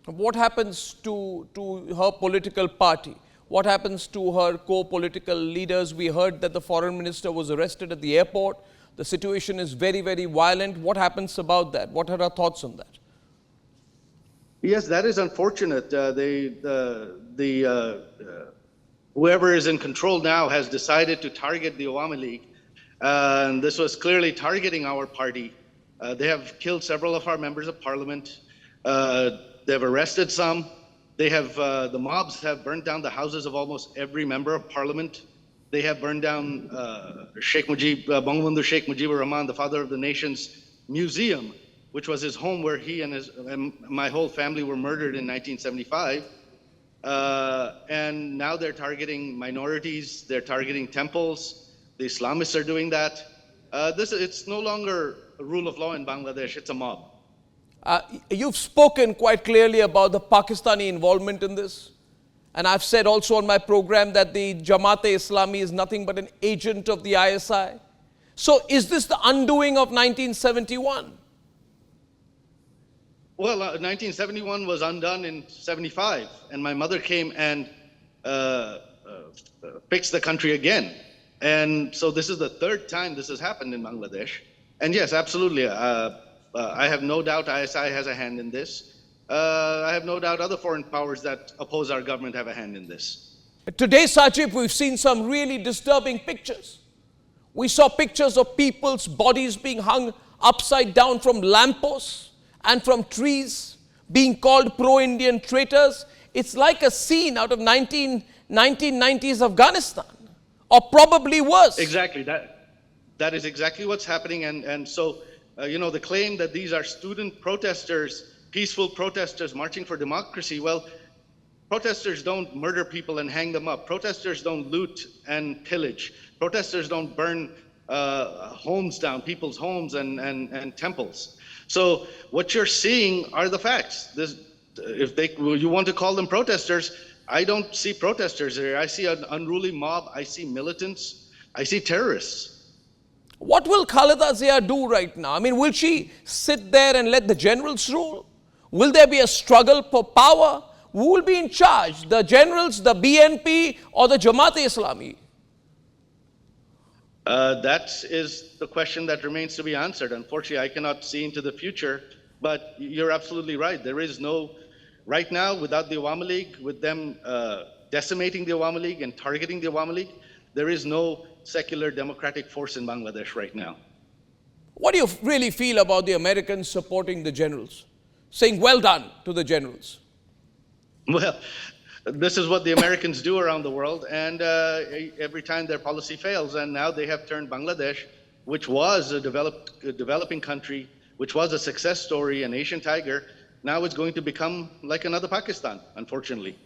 What happens to her political party? What happens to her co-political leaders? We heard that the foreign minister was arrested at the airport. The situation is very, very violent. What happens about that? What are our thoughts on that? Yes, that is unfortunate. Whoever is in control now has decided to target the Awami League. And this was clearly targeting our party. They have killed several of our members of parliament. They've arrested some. They have, the mobs have burned down the houses of almost every member of parliament. They have burned down Bangabandhu Sheikh Mujibur Rahman, the father of the nation's museum, which was his home where he and my whole family were murdered in 1975. And now they're targeting minorities, they're targeting temples. The Islamists are doing that. It's no longer a rule of law in Bangladesh, it's a mob. You've spoken quite clearly about the Pakistani involvement in this. And I've said also on my program that the Jamaat-e-Islami is nothing but an agent of the ISI. So is this the undoing of 1971? Well, 1971 was undone in 75, and my mother came and fixed the country again. And so this is the third time this has happened in Bangladesh. And yes, absolutely. I have no doubt ISI has a hand in this. I have no doubt other foreign powers that oppose our government have a hand in this. Today, Sajeeb, we've seen some really disturbing pictures. We saw pictures of people's bodies being hung upside down from lampposts and from trees, being called pro-Indian traitors. It's like a scene out of 1990s Afghanistan, or probably worse. Exactly. That is exactly what's happening. And so, the claim that these are student protesters, peaceful protesters marching for democracy, well, protesters don't murder people and hang them up. Protesters don't loot and pillage. Protesters don't burn homes down, people's homes and temples. So what you're seeing are the facts. You want to call them protesters, I don't see protesters here. I see an unruly mob. I see militants. I see terrorists. What will Khaleda Zia do right now? I mean, will she sit there and let the generals rule? Will there be a struggle for power? Who will be in charge? The generals, the BNP, or the Jamaat-e-Islami? That is the question that remains to be answered. Unfortunately, I cannot see into the future, but you're absolutely right. There is no, right now, without the Awami League, with them decimating the Awami League and targeting the Awami League, there is no secular democratic force in Bangladesh right now. What do you really feel about the Americans supporting the generals, saying well done to the generals? Well, this is what the Americans do around the world, and every time their policy fails, and now they have turned Bangladesh, which was a developing country, which was a success story, an Asian tiger, now it's going to become like another Pakistan, unfortunately.